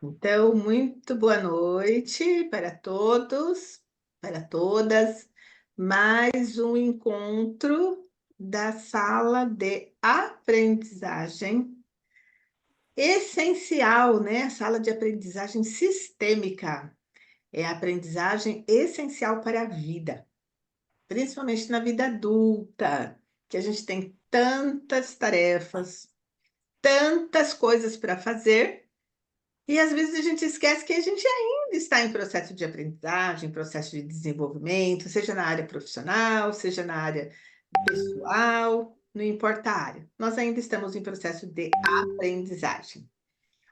Então, muito boa noite para todos, para todas. Mais um encontro da sala de aprendizagem essencial, né? Sala de aprendizagem sistêmica. É a aprendizagem essencial para a vida, principalmente na vida adulta, que a gente tem tantas tarefas, tantas coisas para fazer. E às vezes a gente esquece que a gente ainda está em processo de aprendizagem, processo de desenvolvimento, seja na área profissional, seja na área pessoal, não importa a área. Nós ainda estamos em processo de aprendizagem.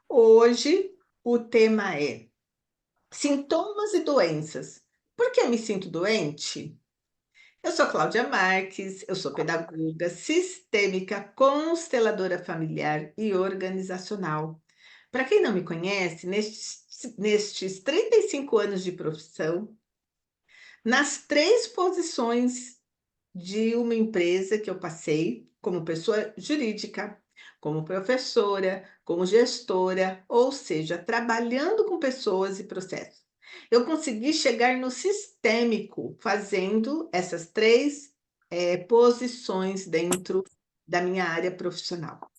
Hoje o tema é sintomas e doenças. Por que eu me sinto doente? Eu sou Cláudia Marques, eu sou pedagoga sistêmica, consteladora familiar e organizacional. Para quem não me conhece, nestes 35 anos de profissão, nas três posições de uma empresa que eu passei, como pessoa jurídica, como professora, como gestora, ou seja, trabalhando com pessoas e processos. Eu consegui chegar no sistêmico, fazendo essas três posições dentro da minha área profissional.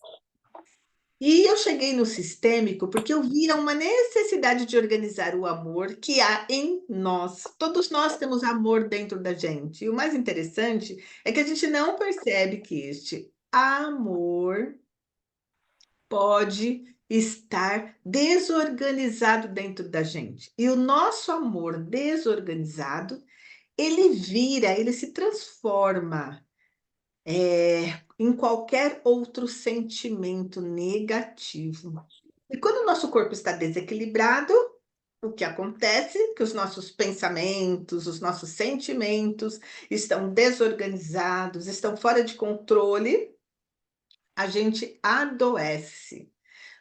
E eu cheguei no sistêmico porque eu via uma necessidade de organizar o amor que há em nós. Todos nós temos amor dentro da gente. E o mais interessante é que a gente não percebe que este amor pode estar desorganizado dentro da gente. E o nosso amor desorganizado, ele se transforma em qualquer outro sentimento negativo. E quando o nosso corpo está desequilibrado, o que acontece? Que os nossos pensamentos, os nossos sentimentos estão desorganizados, estão fora de controle, a gente adoece.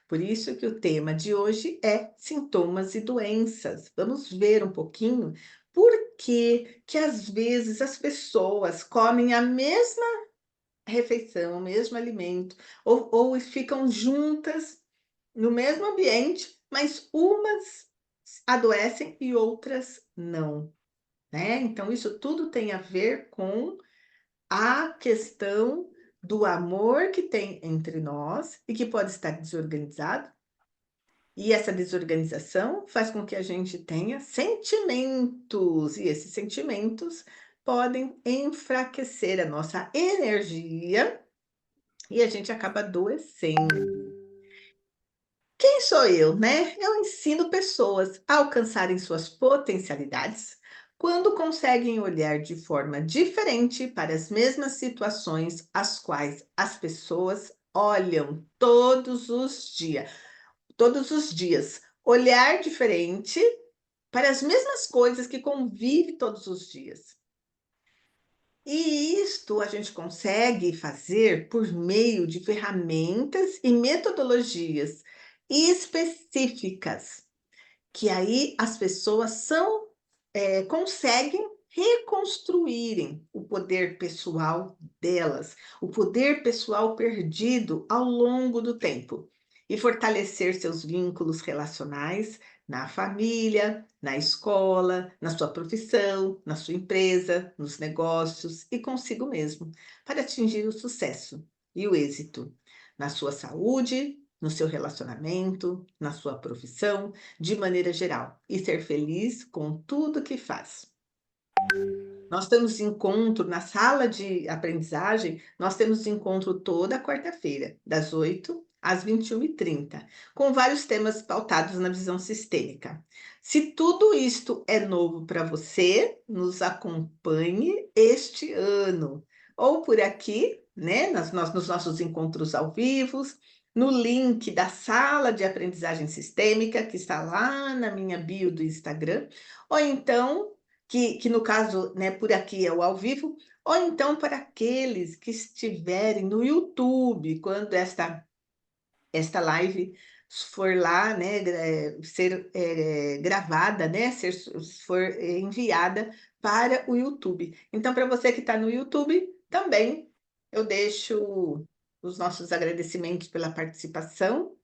Por isso que o tema de hoje é sintomas e doenças. Vamos ver um pouquinho por que às vezes as pessoas comem a mesma refeição, o mesmo alimento, ou ficam juntas no mesmo ambiente, mas umas adoecem e outras não, né? Então, isso tudo tem a ver com a questão do amor que tem entre nós e que pode estar desorganizado. E essa desorganização faz com que a gente tenha sentimentos, e esses sentimentos podem enfraquecer a nossa energia e a gente acaba adoecendo. Quem sou eu, né? Eu ensino pessoas a alcançarem suas potencialidades quando conseguem olhar de forma diferente para as mesmas situações às quais as pessoas olham todos os dias. Todos os dias. Olhar diferente para as mesmas coisas que convive todos os dias. E isto a gente consegue fazer por meio de ferramentas e metodologias específicas, que aí as pessoas conseguem reconstruírem o poder pessoal delas, o poder pessoal perdido ao longo do tempo, e fortalecer seus vínculos relacionais na família, na escola, na sua profissão, na sua empresa, nos negócios e consigo mesmo, para atingir o sucesso e o êxito na sua saúde, no seu relacionamento, na sua profissão, de maneira geral, e ser feliz com tudo que faz. Nós temos encontro na sala de aprendizagem, nós temos encontro toda quarta-feira, das 8 às 21h30, com vários temas pautados na visão sistêmica. Se tudo isto é novo para você, nos acompanhe este ano, ou por aqui, né, nos nossos encontros ao vivo, no link da sala de aprendizagem sistêmica, que está lá na minha bio do Instagram, ou então que no caso, né, por aqui é o ao vivo, ou então para aqueles que estiverem no YouTube, quando esta live for lá, né, ser gravada, né, for enviada para o YouTube. Então, para você que está no YouTube, também eu deixo os nossos agradecimentos pela participação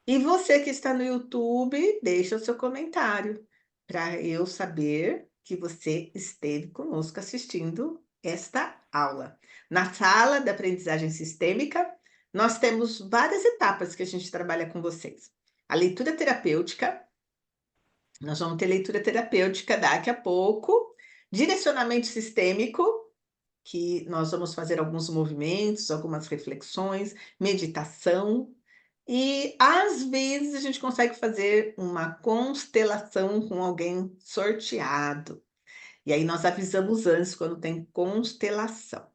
E você que está no YouTube, deixa o seu comentário para eu saber que você esteve conosco assistindo esta aula. Na sala da aprendizagem sistêmica, nós temos várias etapas que a gente trabalha com vocês. A leitura terapêutica, nós vamos ter leitura terapêutica daqui a pouco, direcionamento sistêmico, que nós vamos fazer alguns movimentos, algumas reflexões, meditação, e às vezes a gente consegue fazer uma constelação com alguém sorteado. E aí nós avisamos antes quando tem constelação.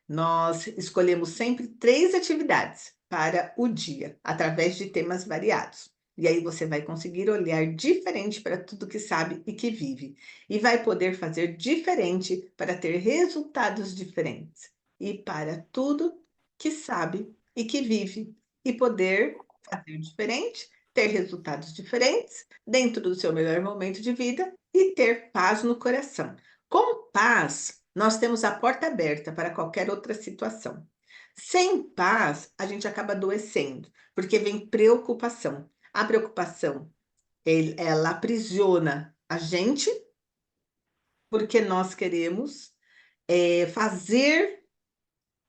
Nós escolhemos sempre 3 atividades para o dia, através de temas variados. E aí você vai conseguir olhar diferente para tudo que sabe e que vive, e vai poder fazer diferente para ter resultados diferentes, e para tudo que sabe e que vive, e poder fazer diferente, ter resultados diferentes dentro do seu melhor momento de vida e ter paz no coração. Com paz, nós temos a porta aberta para qualquer outra situação. Sem paz, a gente acaba adoecendo, porque vem preocupação. A preocupação, ela aprisiona a gente, porque nós queremos fazer,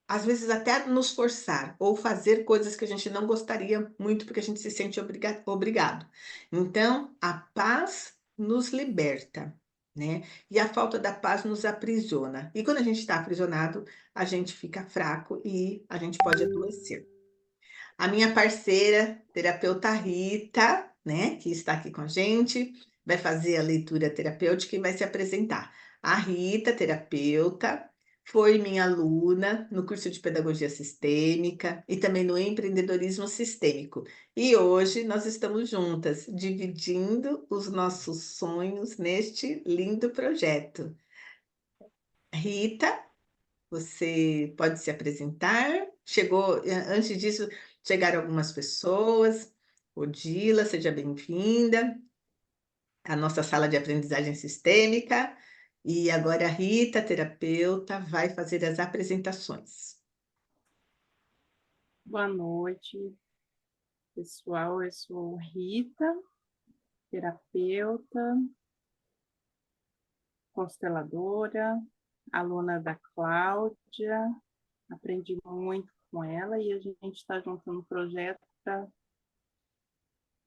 às vezes até nos forçar, ou fazer coisas que a gente não gostaria muito, porque a gente se sente obrigado. Então, a paz nos liberta, né? E a falta da paz nos aprisiona. E quando a gente está aprisionado, a gente fica fraco e a gente pode adoecer. A minha parceira, terapeuta Rita, né, que está aqui com a gente, vai fazer a leitura terapêutica e vai se apresentar. A Rita, terapeuta, foi minha aluna no curso de Pedagogia Sistêmica e também no Empreendedorismo Sistêmico. E hoje nós estamos juntas, dividindo os nossos sonhos neste lindo projeto. Rita, você pode se apresentar? Antes disso, chegaram algumas pessoas. Odila, seja bem-vinda à nossa sala de aprendizagem sistêmica. E agora a Rita, terapeuta, vai fazer as apresentações. Boa noite, pessoal. Eu sou Rita, terapeuta, consteladora, aluna da Cláudia. Aprendi muito com ela e a gente está juntando um projeto para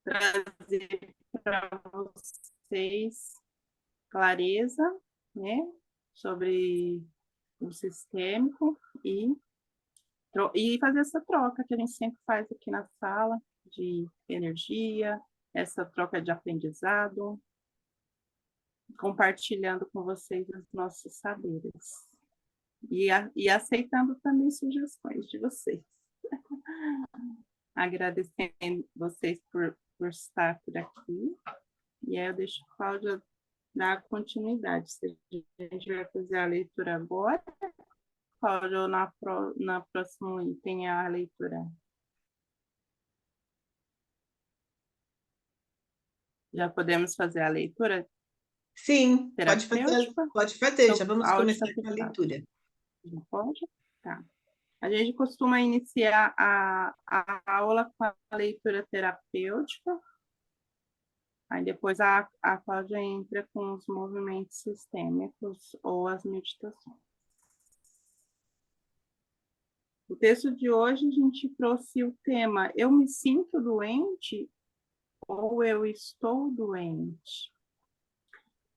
trazer para vocês clareza, né, sobre o sistêmico e fazer essa troca que a gente sempre faz aqui na sala de energia, essa troca de aprendizado, compartilhando com vocês os nossos saberes e aceitando também sugestões de vocês. Agradecendo vocês por estar por aqui. E aí eu deixo a Cláudia dar continuidade. Se a gente vai fazer a leitura agora, Cláudia, ou na próxima tem a leitura. Já podemos fazer a leitura Sim, terapêutica? pode fazer. Já Então, vamos áudio começar está com a fechado. leitura. Não pode? Tá. A gente costuma iniciar a aula com a leitura terapêutica, aí depois a Cláudia entra com os movimentos sistêmicos ou as meditações. O texto de hoje a gente trouxe o tema Eu me sinto doente ou eu estou doente?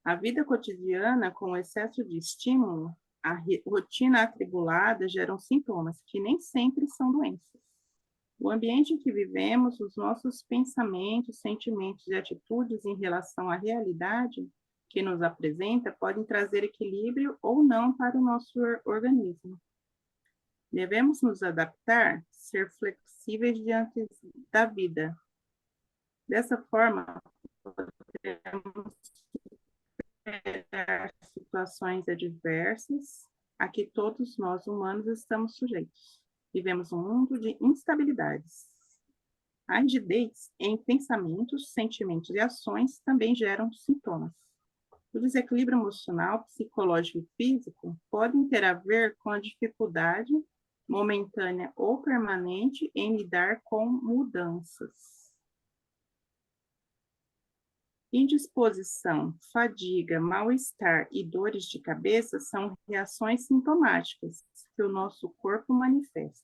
A vida cotidiana, com excesso de estímulo, a rotina atribulada geram sintomas que nem sempre são doenças. O ambiente em que vivemos, os nossos pensamentos, sentimentos e atitudes em relação à realidade que nos apresenta podem trazer equilíbrio ou não para o nosso organismo. Devemos nos adaptar, ser flexíveis diante da vida. Dessa forma, podemos superar situações adversas a que todos nós humanos estamos sujeitos. Vivemos um mundo de instabilidades. A rigidez em pensamentos, sentimentos e ações também geram sintomas. O desequilíbrio emocional, psicológico e físico podem ter a ver com a dificuldade momentânea ou permanente em lidar com mudanças. Indisposição, fadiga, mal-estar e dores de cabeça são reações sintomáticas que o nosso corpo manifesta.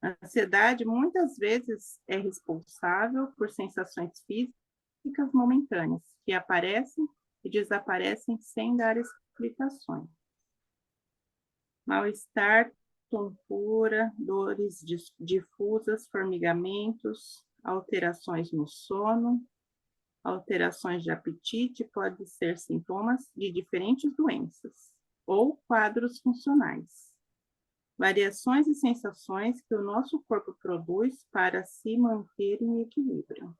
A ansiedade muitas vezes é responsável por sensações físicas momentâneas que aparecem e desaparecem sem dar explicações. Mal-estar, tontura, dores difusas, formigamentos, alterações no sono, alterações de apetite podem ser sintomas de diferentes doenças ou quadros funcionais. Variações e sensações que o nosso corpo produz para se manter em equilíbrio.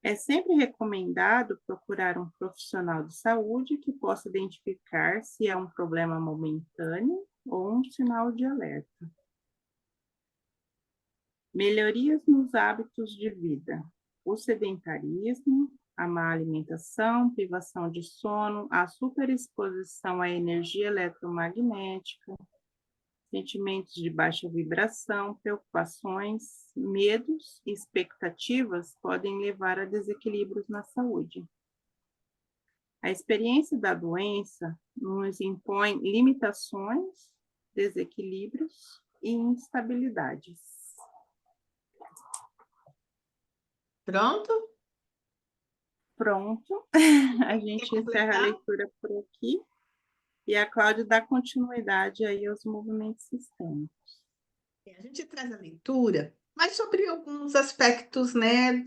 É sempre recomendado procurar um profissional de saúde que possa identificar se é um problema momentâneo ou um sinal de alerta. Melhorias nos hábitos de vida. O sedentarismo, a má alimentação, privação de sono, a superexposição à energia eletromagnética, sentimentos de baixa vibração, preocupações, medos e expectativas podem levar a desequilíbrios na saúde. A experiência da doença nos impõe limitações, desequilíbrios e instabilidades. Pronto? Pronto. A gente encerra a leitura por aqui e a Cláudia dá continuidade aí aos movimentos sistêmicos. A gente traz a leitura, mas sobre alguns aspectos, né,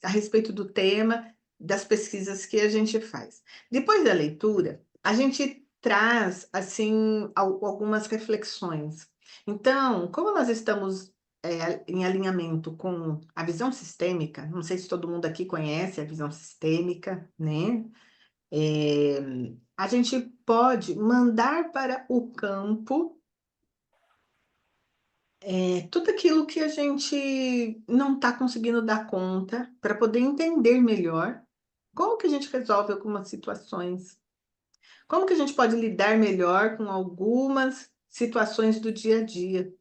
a respeito do tema, das pesquisas que a gente faz. Depois da leitura, a gente traz, assim, algumas reflexões. Então, como nós estamos em alinhamento com a visão sistêmica, não sei se todo mundo aqui conhece a visão sistêmica, né? A gente pode mandar para o campo tudo aquilo que a gente não está conseguindo dar conta para poder entender melhor como que a gente resolve algumas situações, como que a gente pode lidar melhor com algumas situações do dia a dia.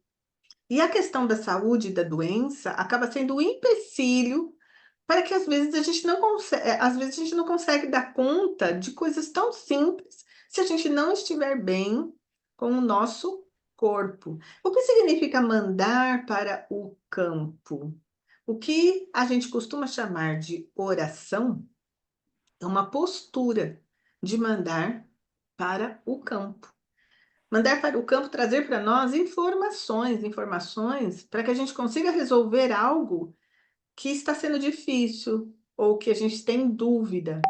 E a questão da saúde e da doença acaba sendo um empecilho para que às vezes a gente não consegue, às vezes a gente não consegue dar conta de coisas tão simples se a gente não estiver bem com o nosso corpo. O que significa mandar para o campo? O que a gente costuma chamar de oração é uma postura de mandar para o campo. Mandar para o campo trazer para nós informações para que a gente consiga resolver algo que está sendo difícil ou que a gente tem dúvida.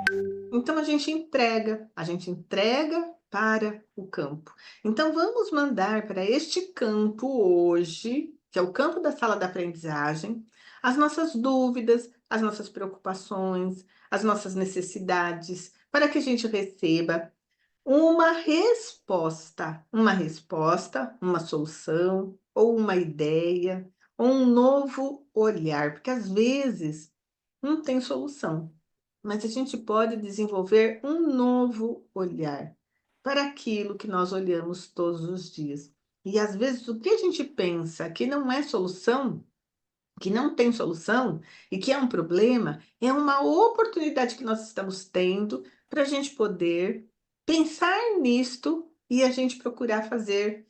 Então a gente entrega para o campo. Então vamos mandar para este campo hoje, que é o campo da sala da aprendizagem, as nossas dúvidas, as nossas preocupações, as nossas necessidades, para que a gente receba uma resposta, uma solução, ou uma ideia, ou um novo olhar, porque às vezes não tem solução, mas a gente pode desenvolver um novo olhar para aquilo que nós olhamos todos os dias. E às vezes o que a gente pensa que não é solução, que não tem solução e que é um problema, é uma oportunidade que nós estamos tendo para a gente poder pensar nisto e a gente procurar fazer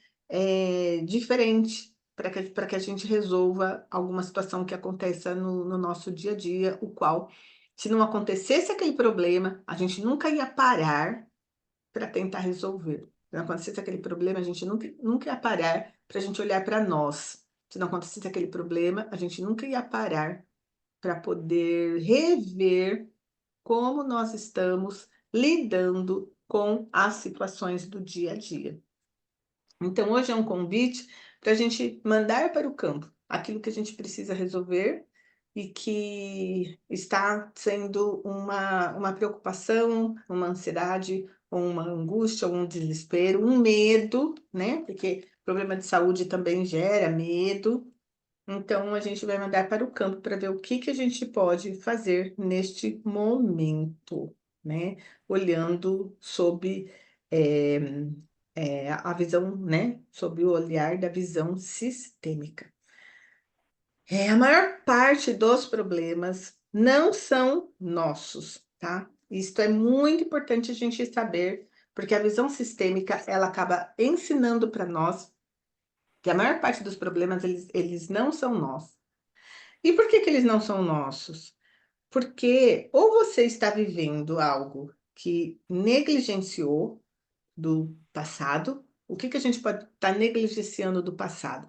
diferente para que a gente resolva alguma situação que aconteça no nosso dia a dia, o qual, se não acontecesse aquele problema, a gente nunca ia parar para tentar resolver. Se não acontecesse aquele problema, a gente nunca ia parar para a gente olhar para nós. Se não acontecesse aquele problema, a gente nunca ia parar para poder rever como nós estamos lidando com as situações do dia a dia. Então, hoje é um convite para a gente mandar para o campo aquilo que a gente precisa resolver e que está sendo uma preocupação, uma ansiedade, uma angústia, um desespero, um medo, né? Porque problema de saúde também gera medo. Então, a gente vai mandar para o campo para ver o que que a gente pode fazer neste momento, né? Olhando sob a visão, né? Sob o olhar da visão sistêmica. A maior parte dos problemas não são nossos, tá? Isto é muito importante a gente saber, porque a visão sistêmica, ela acaba ensinando para nós que a maior parte dos problemas, eles não são nossos. E por que que eles não são nossos? Porque ou você está vivendo algo que negligenciou do passado, o que que a gente pode estar negligenciando do passado?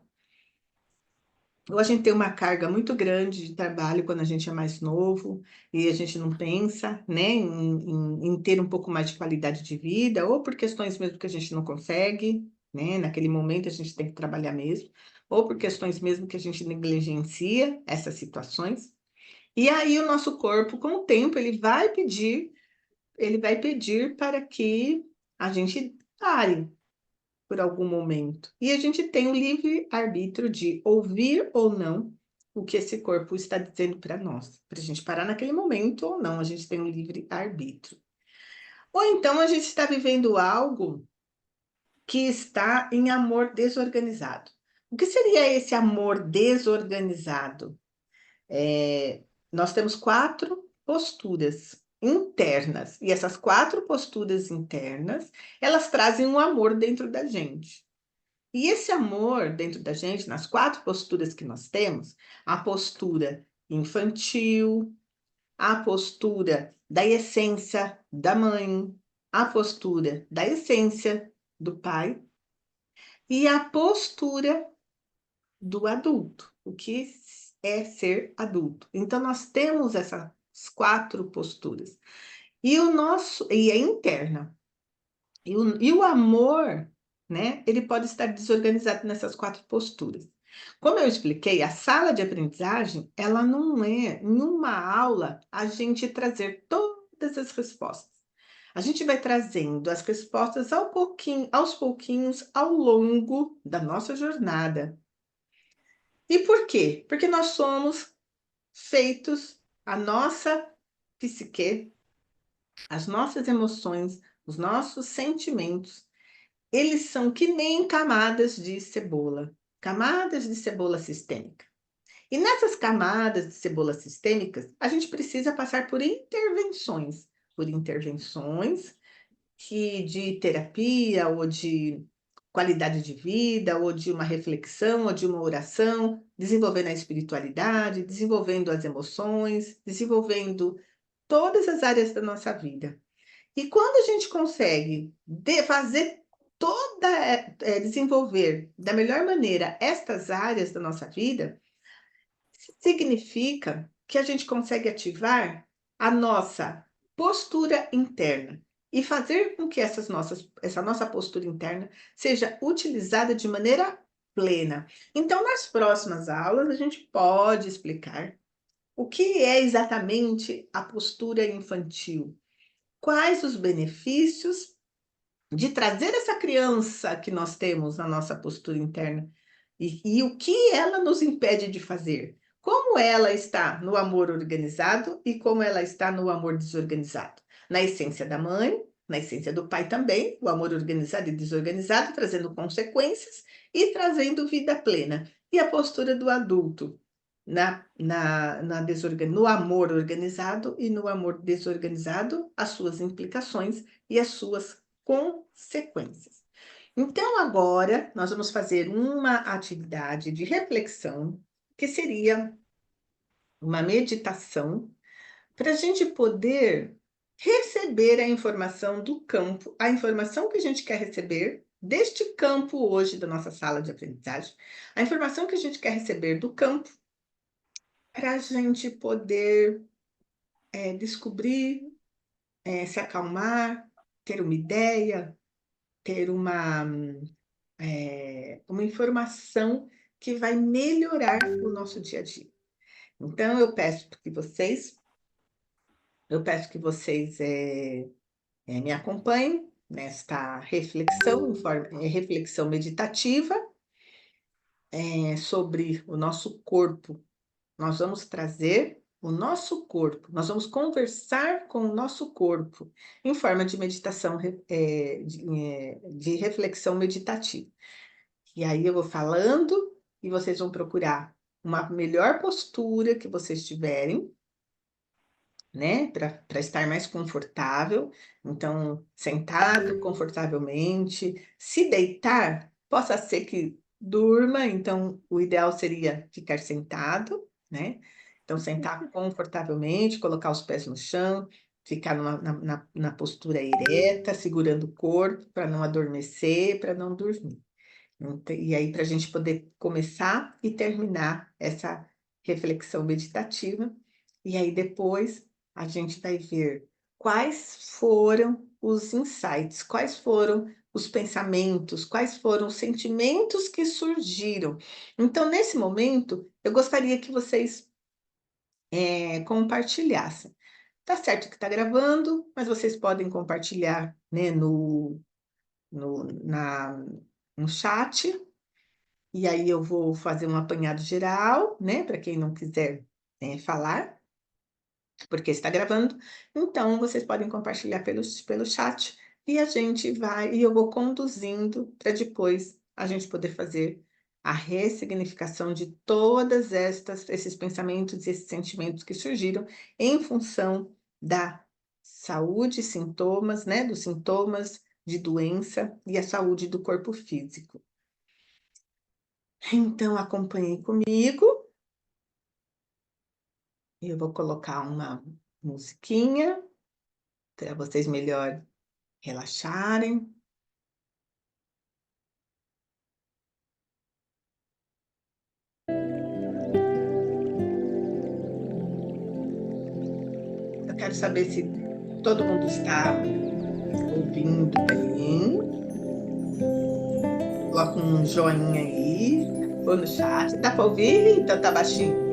Ou a gente tem uma carga muito grande de trabalho quando a gente é mais novo e a gente não pensa, né, em ter um pouco mais de qualidade de vida, ou por questões mesmo que a gente não consegue, né, naquele momento a gente tem que trabalhar mesmo, ou por questões mesmo que a gente negligencia essas situações. E aí o nosso corpo, com o tempo, ele vai pedir para que a gente pare por algum momento. E a gente tem o livre arbítrio de ouvir ou não o que esse corpo está dizendo para nós. Para a gente parar naquele momento ou não, a gente tem um livre arbítrio. Ou então a gente está vivendo algo que está em amor desorganizado. O que seria esse amor desorganizado? Nós temos 4 posturas internas, e essas 4 posturas internas, elas trazem um amor dentro da gente. E esse amor dentro da gente, nas 4 posturas que nós temos, a postura infantil, a postura da essência da mãe, a postura da essência do pai e a postura do adulto, o que é ser adulto. Então, nós temos essas 4 posturas. E é interna. E o amor, né, ele pode estar desorganizado nessas 4 posturas. Como eu expliquei, a sala de aprendizagem, ela não é, em uma aula, a gente trazer todas as respostas. A gente vai trazendo as respostas aos pouquinhos, ao longo da nossa jornada. E por quê? Porque nós somos feitos, a nossa psique, as nossas emoções, os nossos sentimentos, eles são que nem camadas de cebola sistêmica. E nessas camadas de cebola sistêmicas, a gente precisa passar por intervenções que de terapia ou de qualidade de vida, ou de uma reflexão, ou de uma oração, desenvolvendo a espiritualidade, desenvolvendo as emoções, desenvolvendo todas as áreas da nossa vida. E quando a gente consegue fazer desenvolver da melhor maneira estas áreas da nossa vida, significa que a gente consegue ativar a nossa postura interna e fazer com que essa nossa postura interna seja utilizada de maneira plena. Então, nas próximas aulas, a gente pode explicar o que é exatamente a postura infantil, quais os benefícios de trazer essa criança que nós temos na nossa postura interna e o que ela nos impede de fazer. Como ela está no amor organizado e como ela está no amor desorganizado. Na essência da mãe, na essência do pai também, o amor organizado e desorganizado, trazendo consequências e trazendo vida plena. E a postura do adulto, no amor organizado e no amor desorganizado, as suas implicações e as suas consequências. Então, agora, nós vamos fazer uma atividade de reflexão, que seria uma meditação, para a gente poder receber a informação do campo, a informação que a gente quer receber deste campo hoje da nossa sala de aprendizagem, a informação que a gente quer receber do campo, para a gente poder descobrir, se acalmar, ter uma ideia, ter uma informação que vai melhorar o nosso dia a dia. Então, eu peço que vocês me acompanhem nesta reflexão meditativa sobre o nosso corpo. Nós vamos trazer o nosso corpo, nós vamos conversar com o nosso corpo em forma de meditação, de reflexão meditativa. E aí eu vou falando e vocês vão procurar uma melhor postura que vocês tiverem né? Para estar mais confortável. Então, sentado confortavelmente. Se deitar, possa ser que durma, então o ideal seria ficar sentado, né? Então, sentar confortavelmente, colocar os pés no chão, ficar na postura ereta, segurando o corpo para não adormecer, para não dormir. E aí, para a gente poder começar e terminar essa reflexão meditativa, e aí depois a gente vai ver quais foram os insights, quais foram os pensamentos, quais foram os sentimentos que surgiram. Então, nesse momento, eu gostaria que vocês compartilhassem. Tá certo que está gravando, mas vocês podem compartilhar, né, no, na, no chat. E aí eu vou fazer um apanhado geral, né, para quem não quiser falar, porque está gravando. Então, vocês podem compartilhar pelo chat e a gente vai, e eu vou conduzindo para depois a gente poder fazer a ressignificação de todas esses pensamentos e esses sentimentos que surgiram em função da saúde, sintomas, né, dos sintomas de doença e a saúde do corpo físico. Então, acompanhem comigo. Eu vou colocar uma musiquinha para vocês melhor relaxarem. Eu quero saber se todo mundo está ouvindo bem. Coloca um joinha aí, ou no chat. Dá para ouvir? Então tá baixinho.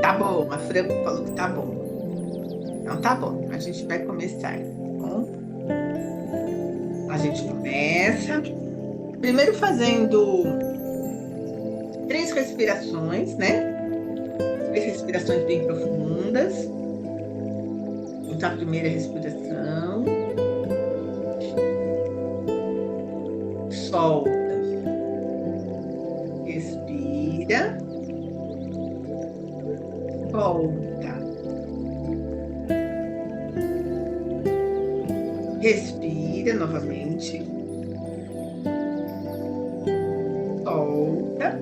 Tá bom, a Fran falou que tá bom. Então tá bom, a gente vai começar, tá bom? A gente começa primeiro fazendo 3 respirações, né? 3 respirações bem profundas. Então, a primeira respiração. Solta. Respira. Solta. Respira novamente. Solta.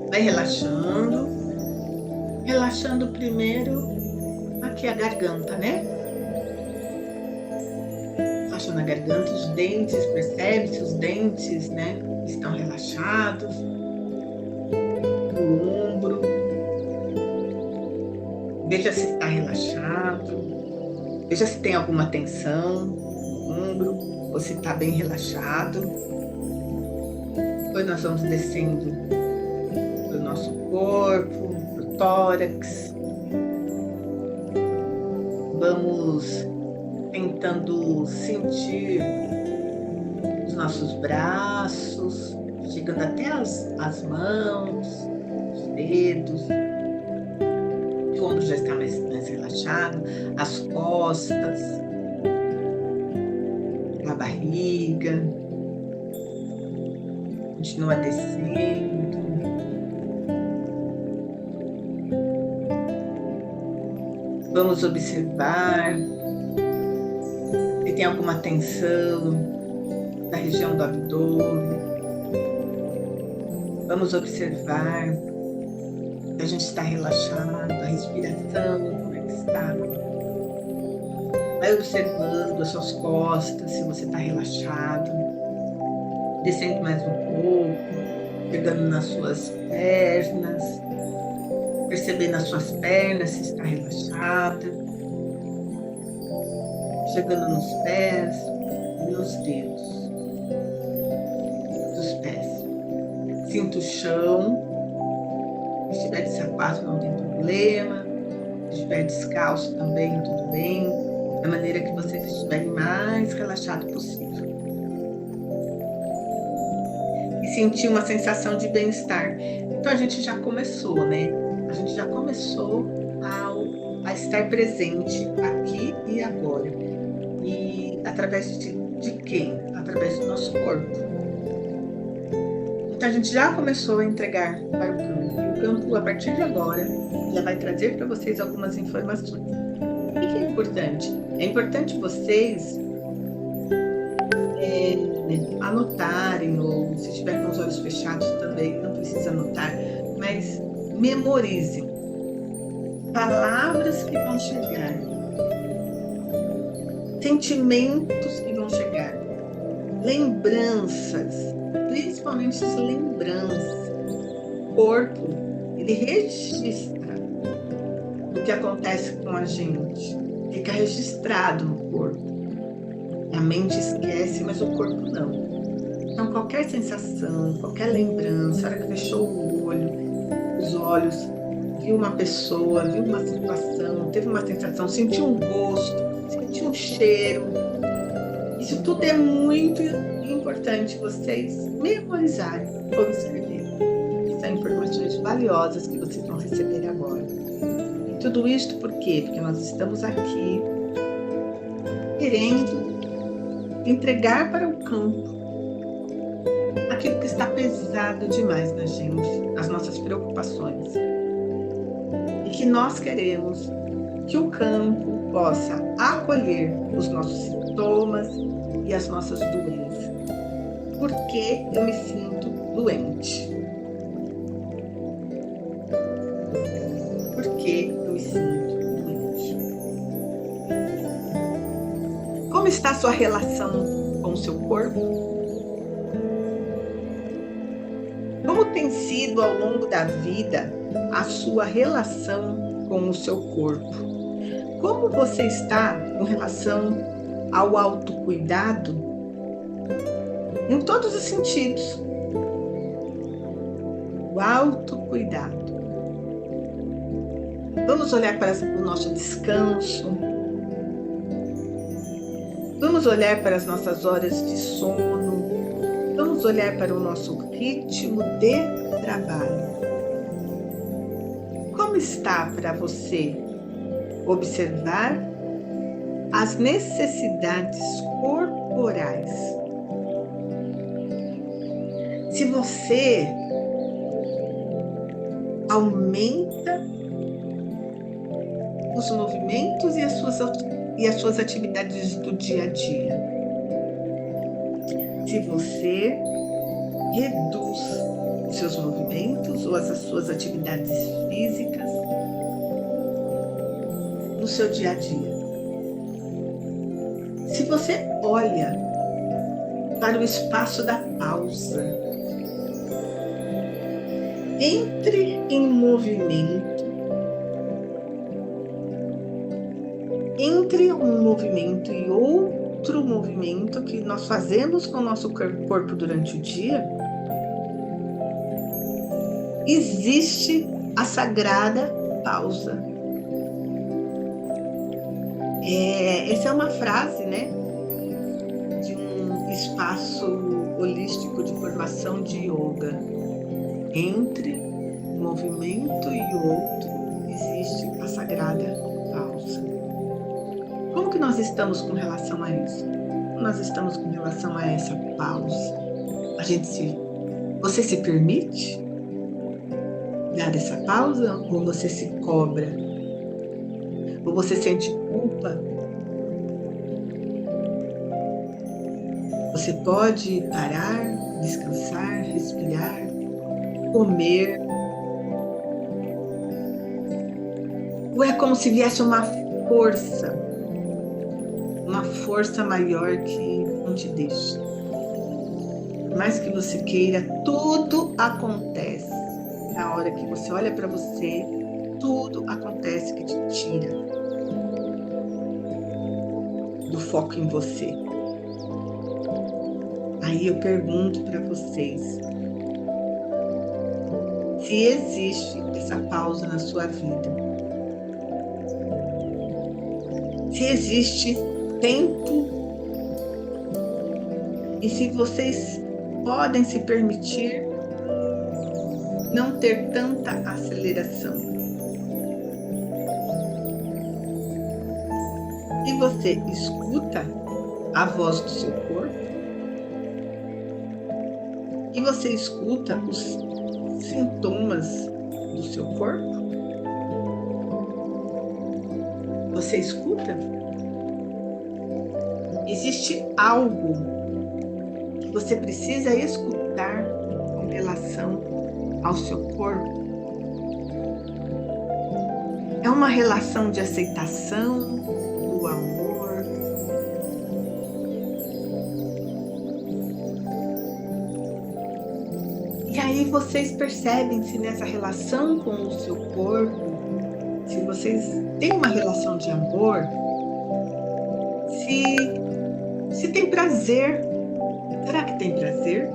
Vai relaxando. Relaxando primeiro aqui a garganta, né? Relaxando a garganta, os dentes, percebe se os dentes, né, estão relaxados. O ombro. Veja se está relaxado. Veja se tem alguma tensão no ombro ou se está bem relaxado. Depois nós vamos descendo do nosso corpo, do tórax. Vamos tentando sentir os nossos braços, chegando até as mãos, os dedos. O ombro já está mais relaxado, as costas, a barriga. Continua descendo. Vamos observar se tem alguma tensão na região do abdômen. Vamos observar se a gente está relaxado, a respiração, como é que está. Vai observando as suas costas, se você está relaxado. Descendo mais um pouco, chegando nas suas pernas. Percebendo as suas pernas, se está relaxada. Chegando nos pés e nos dedos dos pés. Sinta o chão. Se estiver de sapato, não tem problema. Se estiver descalço também, tudo bem. Da maneira que vocês estiverem mais relaxado possível. E sentir uma sensação de bem-estar. Então, a gente já começou, né? A gente já começou a estar presente aqui e agora. E através de quem? Através do nosso corpo. Então a gente já começou a entregar para o campo. E o campo, a partir de agora, já vai trazer para vocês algumas informações. O que é importante? É importante vocês anotarem, ou se estiver com os olhos fechados também, não precisa anotar, mas memorizem palavras que vão chegar, sentimentos que vão chegar, lembranças, principalmente as lembranças. O corpo, ele registra o que acontece com a gente, fica registrado no corpo. A mente esquece, mas o corpo não. Então, qualquer sensação, qualquer lembrança, a hora que fechou os olhos, viu uma pessoa, viu uma situação, teve uma sensação, sentiu um gosto, sentiu um cheiro. Isso tudo é muito importante vocês memorizarem ou escreverem. São informações valiosas que vocês vão receber agora. E tudo isto por quê? Porque nós estamos aqui querendo entregar para o campo aquilo que está pesado demais na gente, as nossas preocupações. E que nós queremos que o campo possa acolher os nossos sintomas e as nossas doenças. Por que eu me sinto doente? Por que eu me sinto doente? Como está a sua relação com o seu corpo? Como tem sido ao longo da vida a sua relação com o seu corpo? Como você está em relação ao autocuidado? Em todos os sentidos. O autocuidado. Vamos olhar para o nosso descanso. Vamos olhar para as nossas horas de sono. Vamos olhar para o nosso ritmo de trabalho. Como está para você observar as necessidades corporais? Se você aumenta os movimentos e as suas atividades do dia a dia. Se você reduz seus movimentos ou as suas atividades físicas no seu dia a dia. Se você olha para o espaço da pausa, entre em movimento, entre um movimento e outro movimento que nós fazemos com o nosso corpo durante o dia, existe a sagrada pausa. Essa é uma frase, né, de um espaço holístico de formação de yoga. Entre um movimento e outro existe a sagrada pausa. Como que nós estamos com relação a isso? Como nós estamos com relação a essa pausa? Você se permite dar essa pausa ou você se cobra? Ou você sente culpa? Você pode parar, descansar, respirar, comer. Ou é como se viesse uma força maior que não te deixa. Por mais que você queira, tudo acontece. Na hora que você olha para você, tudo acontece que te tira do foco em você. Aí eu pergunto para vocês, se existe essa pausa na sua vida, se existe tempo e se vocês podem se permitir não ter tanta aceleração. E você escuta a voz do seu corpo? E você escuta os sintomas do seu corpo? Você escuta? Existe algo que você precisa escutar com relação ao seu corpo? É uma relação de aceitação, do amor? E aí vocês percebem se nessa relação com o seu corpo, se vocês têm uma relação de amor, se tem prazer. Será que tem prazer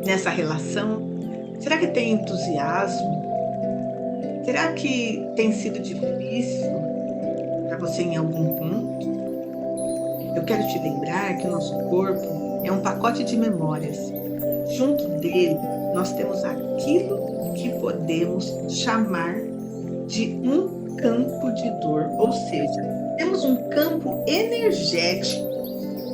nessa relação? Será que tem entusiasmo? Será que tem sido difícil para você em algum ponto? Eu quero te lembrar que o nosso corpo é um pacote de memórias. Junto dele, nós temos aquilo que podemos chamar de um campo de dor, ou seja, temos um campo energético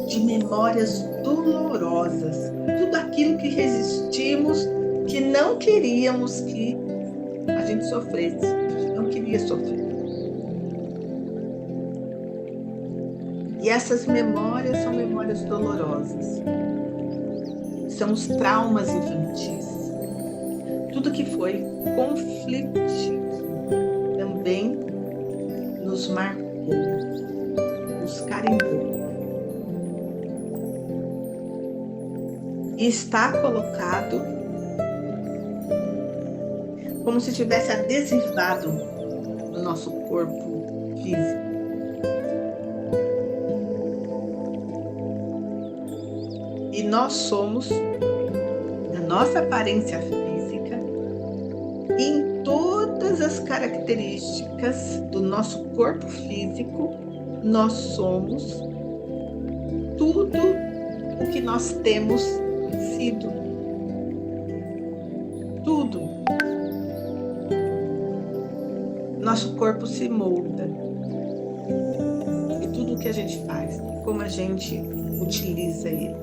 de memórias dolorosas, tudo aquilo que resistimos, que não queríamos que a gente sofresse, a gente não queria sofrer. E essas memórias são memórias dolorosas, são os traumas infantis, tudo que foi conflitivo também nos marcou, nos carimbou. E está colocado como se tivesse adesivado no nosso corpo físico. E nós somos, na nossa aparência física, em todas as características do nosso corpo físico, nós somos tudo o que nós temos sido. Tudo. Nosso corpo se molda. E tudo o que a gente faz, como a gente utiliza ele.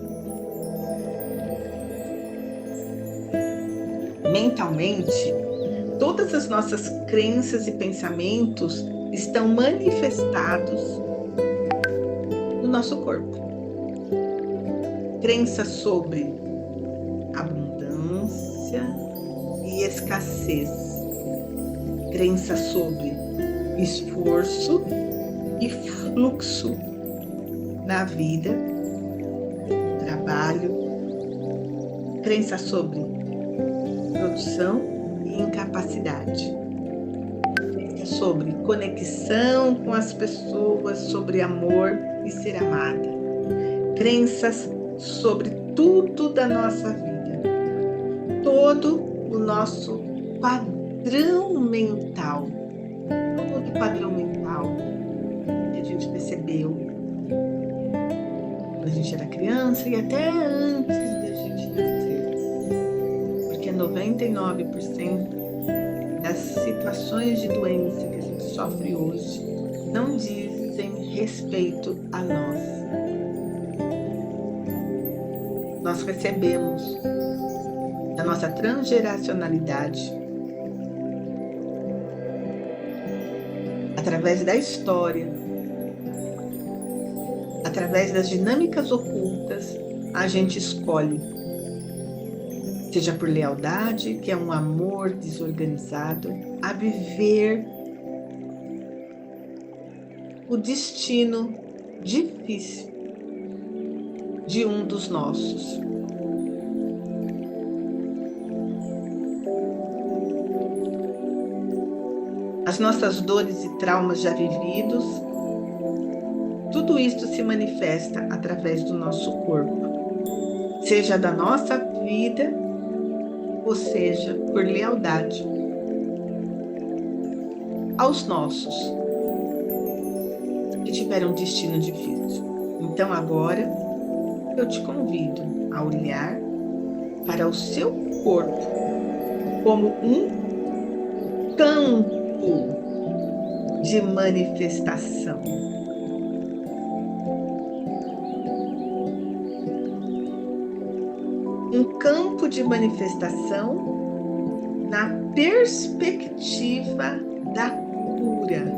Mentalmente, todas as nossas crenças e pensamentos estão manifestados no nosso corpo. Crenças sobre abundância e escassez. Crenças sobre esforço e fluxo na vida, no trabalho. Crenças sobre produção e incapacidade. Crenças sobre conexão com as pessoas, sobre amor e ser amada. Crenças sobre tudo da nossa vida, todo o nosso padrão mental, todo padrão mental que a gente percebeu quando a gente era criança e até antes da gente nascer, porque 99% das situações de doença que a gente sofre hoje não dizem respeito a nós. Nós recebemos da nossa transgeracionalidade, através da história, através das dinâmicas ocultas, a gente escolhe, seja por lealdade, que é um amor desorganizado, a viver o destino difícil de um dos nossos. As nossas dores e traumas já vividos, tudo isso se manifesta através do nosso corpo, seja da nossa vida, ou seja, por lealdade aos nossos que tiveram um destino difícil. Então agora eu te convido a olhar para o seu corpo como um campo de manifestação. um campo de manifestação na perspectiva da cura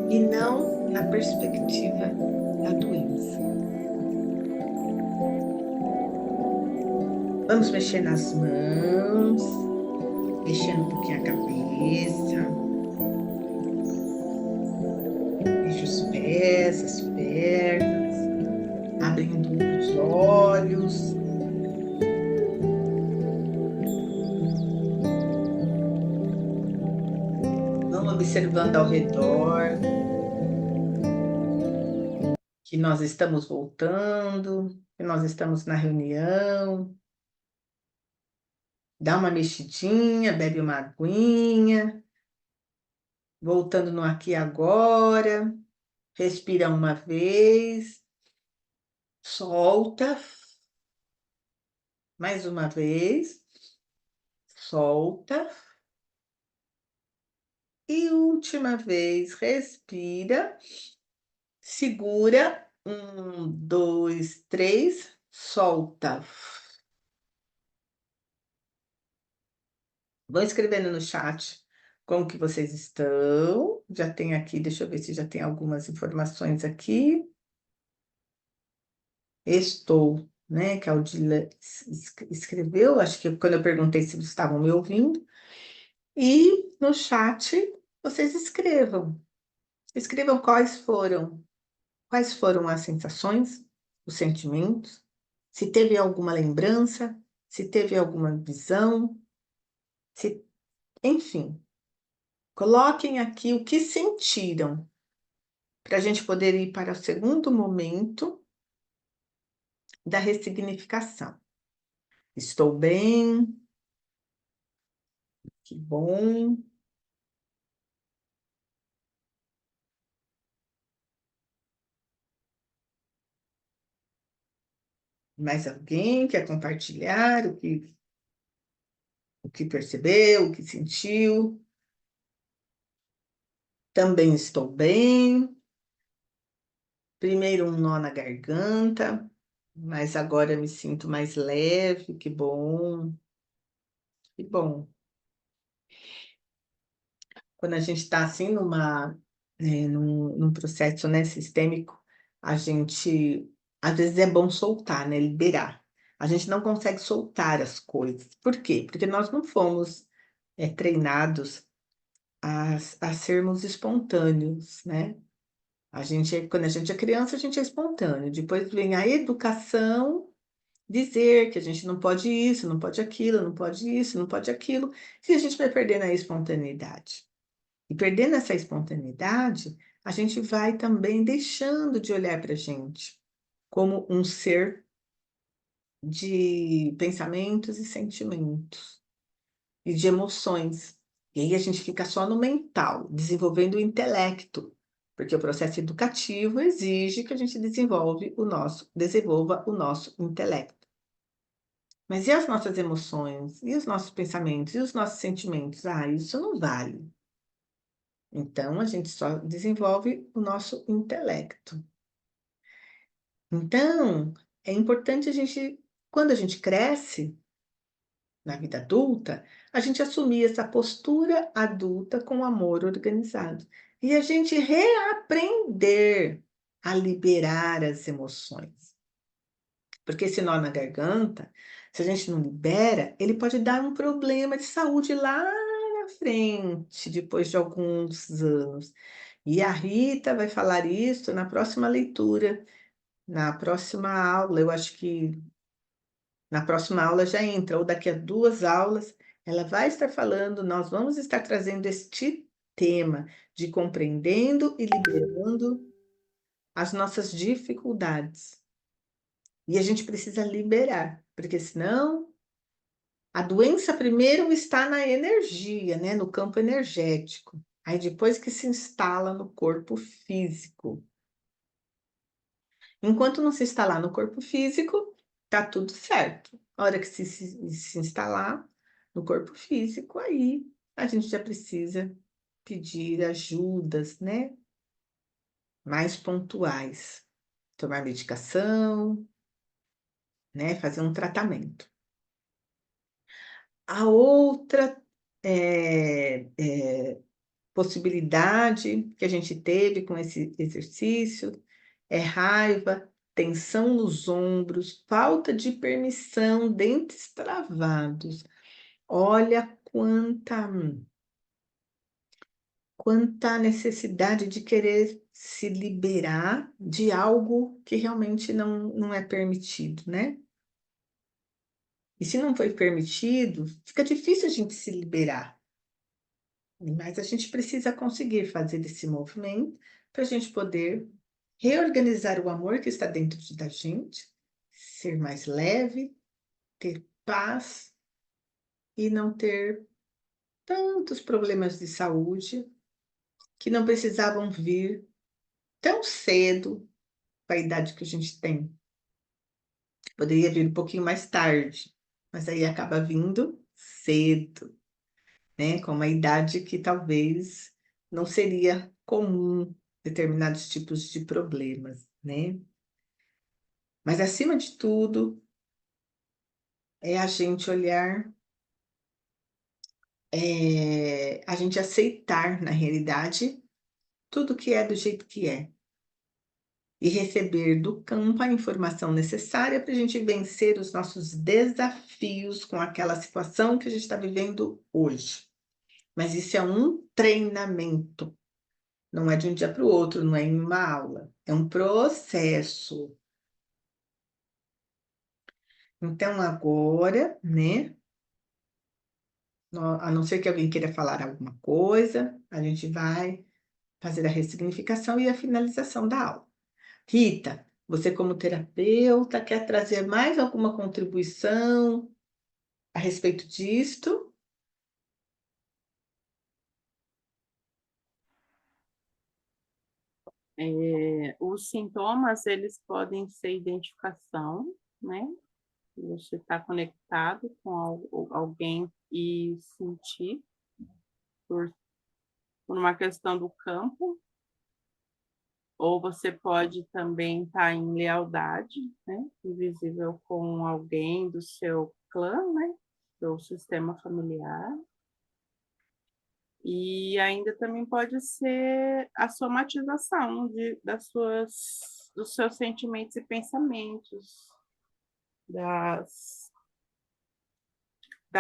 e não na perspectiva da doença. Vamos mexer nas mãos, mexendo um pouquinho a cabeça, mexe os pés, as pernas, abrindo os olhos. Vamos observando ao redor que nós estamos voltando, que nós estamos na reunião. Dá uma mexidinha, bebe uma aguinha, voltando no aqui e agora. Respira uma vez, solta, mais uma vez, solta. E última vez, respira, segura, 1, 2, 3, solta. Vão escrevendo no chat como que vocês estão. Já tem aqui, deixa eu ver se já tem algumas informações aqui. Estou, né? Que a Odila escreveu, acho que quando eu perguntei se vocês estavam me ouvindo. E no chat vocês escrevam. Escrevam quais foram as sensações, os sentimentos, se teve alguma lembrança, se teve alguma visão, se, enfim, coloquem aqui o que sentiram, para a gente poder ir para o segundo momento da ressignificação. Estou bem, que bom. Mais alguém quer compartilhar o que percebeu, o que sentiu? Também estou bem. Primeiro um nó na garganta, mas agora me sinto mais leve, que bom, que bom. Quando a gente está assim num processo, né, sistêmico, a gente, às vezes é bom soltar, né, liberar. A gente não consegue soltar as coisas. Por quê? Porque nós não fomos treinados a sermos espontâneos, né? Quando a gente é criança, a gente é espontâneo. Depois vem a educação dizer que a gente não pode isso, não pode aquilo, não pode isso, não pode aquilo, e a gente vai perdendo a espontaneidade. E perdendo essa espontaneidade, a gente vai também deixando de olhar para a gente como um ser de pensamentos e sentimentos e de emoções. E aí a gente fica só no mental, desenvolvendo o intelecto, porque o processo educativo exige que a gente desenvolva o nosso intelecto. Mas e as nossas emoções? E os nossos pensamentos? E os nossos sentimentos? Ah, isso não vale. Então, a gente só desenvolve o nosso intelecto. Então, é importante quando a gente cresce na vida adulta, a gente assumir essa postura adulta com amor organizado. E a gente reaprender a liberar as emoções. Porque esse nó na garganta, se a gente não libera, ele pode dar um problema de saúde lá na frente, depois de alguns anos. E a Rita vai falar isso na próxima leitura, na próxima aula. Eu acho que na próxima aula já entra, ou daqui a 2 aulas, ela vai estar falando, nós vamos estar trazendo este tema de compreendendo e liberando as nossas dificuldades. E a gente precisa liberar, porque senão a doença primeiro está na energia, né, no campo energético. Aí depois que se instala no corpo físico. Enquanto não se instalar no corpo físico, tá tudo certo. A hora que se instalar no corpo físico, aí a gente já precisa pedir ajudas, né, mais pontuais. Tomar medicação, né? Fazer um tratamento. A outra possibilidade que a gente teve com esse exercício é raiva, tensão nos ombros, falta de permissão, dentes travados. Olha quanta necessidade de querer se liberar de algo que realmente não é permitido, né? E se não foi permitido, fica difícil a gente se liberar. Mas a gente precisa conseguir fazer esse movimento para a gente poder reorganizar o amor que está dentro da gente, ser mais leve, ter paz e não ter tantos problemas de saúde que não precisavam vir tão cedo com a idade que a gente tem. Poderia vir um pouquinho mais tarde, mas aí acaba vindo cedo, né? Com uma idade que talvez não seria comum determinados tipos de problemas, né? Mas acima de tudo, é a gente olhar, a gente aceitar na realidade tudo que é do jeito que é. E receber do campo a informação necessária para a gente vencer os nossos desafios com aquela situação que a gente está vivendo hoje. Mas isso é um treinamento, não é de um dia para o outro, não é em uma aula, é um processo. Então, agora, né? A não ser que alguém queira falar alguma coisa, a gente vai fazer a ressignificação e a finalização da aula. Rita, você como terapeuta, quer trazer mais alguma contribuição a respeito disto? Os sintomas, eles podem ser identificação, né? Você está conectado com alguém e sentir por uma questão do campo, ou você pode também estar em lealdade, né? Invisível com alguém do seu clã, né? Do sistema familiar. E ainda também pode ser a somatização dos seus sentimentos e pensamentos, da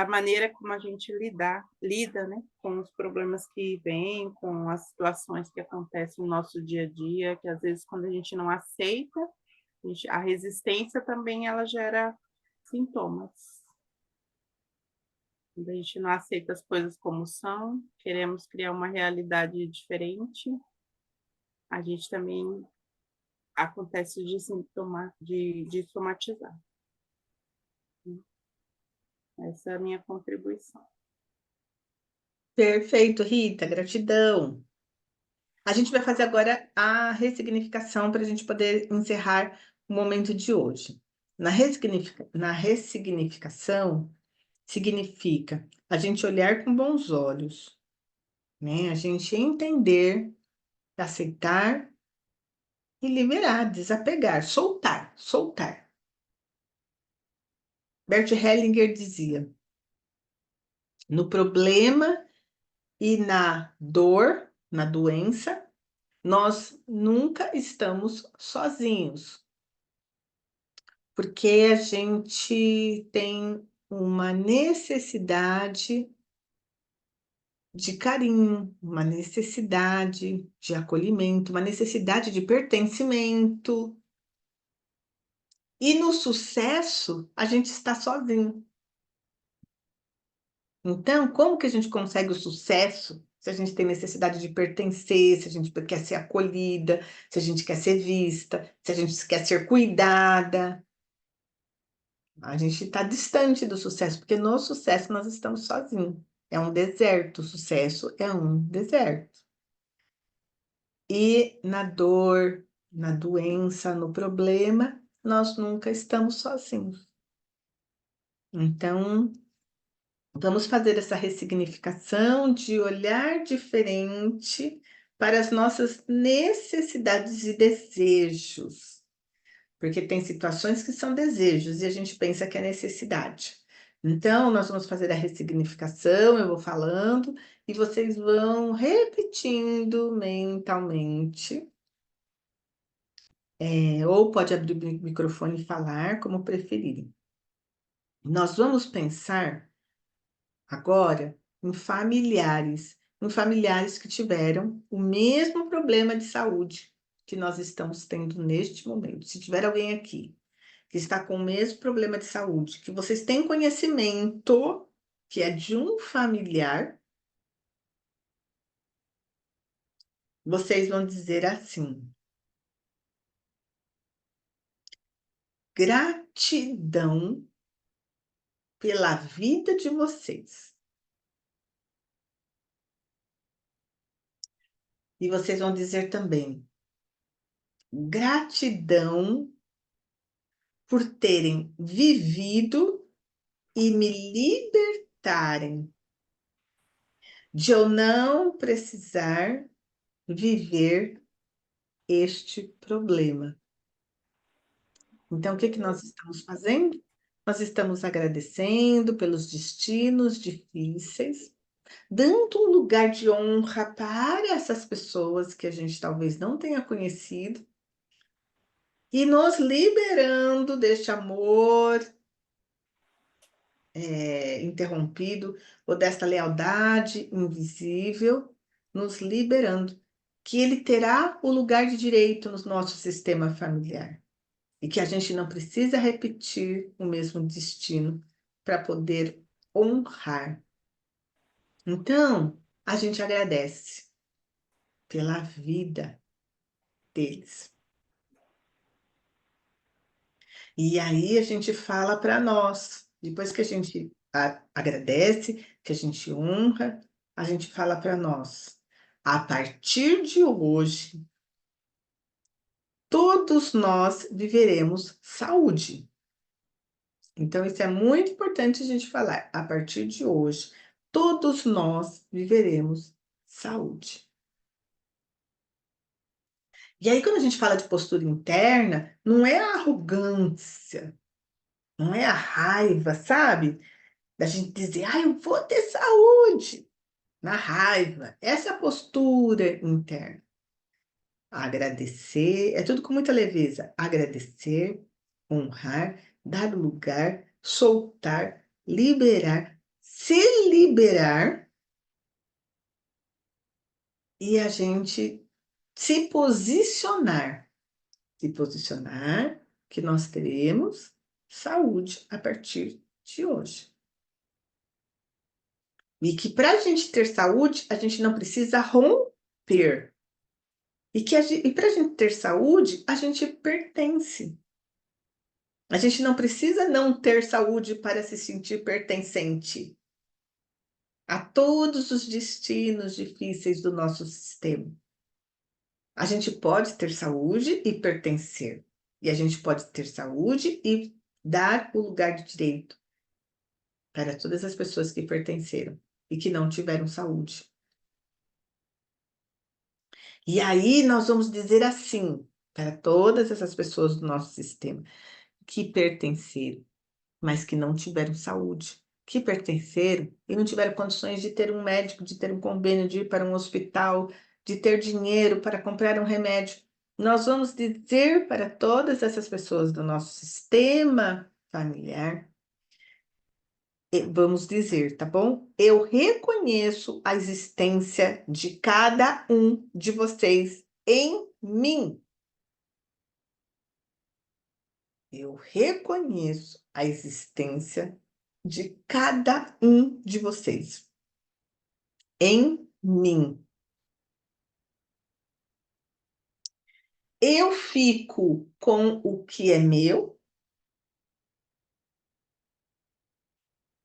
maneira como a gente lida, né, com os problemas que vêm, com as situações que acontecem no nosso dia a dia, que às vezes quando a gente não aceita, a resistência também ela gera sintomas. Quando a gente não aceita as coisas como são, queremos criar uma realidade diferente, a gente também acontece de somatizar. Essa é a minha contribuição. Perfeito, Rita, gratidão. A gente vai fazer agora a ressignificação para a gente poder encerrar o momento de hoje. Na ressignificação, significa a gente olhar com bons olhos, né? A gente entender, aceitar e liberar, desapegar, soltar. Bert Hellinger dizia: no problema e na dor, na doença, nós nunca estamos sozinhos, porque a gente tem uma necessidade de carinho, uma necessidade de acolhimento, uma necessidade de pertencimento. E no sucesso, a gente está sozinho. Então, como que a gente consegue o sucesso se a gente tem necessidade de pertencer, se a gente quer ser acolhida, se a gente quer ser vista, se a gente quer ser cuidada? A gente está distante do sucesso, porque no sucesso nós estamos sozinhos. É um deserto, o sucesso é um deserto. E na dor, na doença, no problema, nós nunca estamos sozinhos. Então, vamos fazer essa ressignificação de olhar diferente para as nossas necessidades e desejos. porque tem situações que são desejos e a gente pensa que é necessidade. Então, nós vamos fazer a ressignificação, eu vou falando, e vocês vão repetindo mentalmente, ou pode abrir o microfone e falar, como preferirem. Nós vamos pensar agora em familiares que tiveram o mesmo problema de saúde que nós estamos tendo neste momento. Se tiver alguém aqui que está com o mesmo problema de saúde, que vocês têm conhecimento que é de um familiar, vocês vão dizer assim: gratidão pela vida de vocês. E vocês vão dizer também: gratidão por terem vivido e me libertarem de eu não precisar viver este problema. Então, o que que nós estamos fazendo? Nós estamos agradecendo pelos destinos difíceis, dando um lugar de honra para essas pessoas que a gente talvez não tenha conhecido e nos liberando deste amor interrompido ou desta lealdade invisível, nos liberando, que ele terá o lugar de direito no nosso sistema familiar e que a gente não precisa repetir o mesmo destino para poder honrar. Então, a gente agradece pela vida deles. E aí a gente fala para nós, depois que a gente agradece, que a gente honra, a gente fala para nós. A partir de hoje, todos nós viveremos saúde. Então, isso é muito importante a gente falar. A partir de hoje, todos nós viveremos saúde. E aí, quando a gente fala de postura interna, não é a arrogância, não é a raiva, sabe? Da gente dizer, eu vou ter saúde, na raiva. Essa é a postura interna. Agradecer, é tudo com muita leveza. Agradecer, honrar, dar lugar, soltar, liberar, se liberar e a gente se posicionar. Se posicionar que nós teremos saúde a partir de hoje. E que para a gente ter saúde, a gente não precisa romper. E para a gente ter saúde, a gente pertence. A gente não precisa não ter saúde para se sentir pertencente a todos os destinos difíceis do nosso sistema. A gente pode ter saúde e pertencer. E a gente pode ter saúde e dar o lugar de direito para todas as pessoas que pertenceram e que não tiveram saúde. E aí nós vamos dizer assim para todas essas pessoas do nosso sistema que pertenceram, mas que não tiveram saúde, que pertenceram e não tiveram condições de ter um médico, de ter um convênio, de ir para um hospital, de ter dinheiro para comprar um remédio. Nós vamos dizer para todas essas pessoas do nosso sistema familiar, vamos dizer, tá bom? Eu reconheço a existência de cada um de vocês em mim. Eu reconheço a existência de cada um de vocês em mim. Eu fico com o que é meu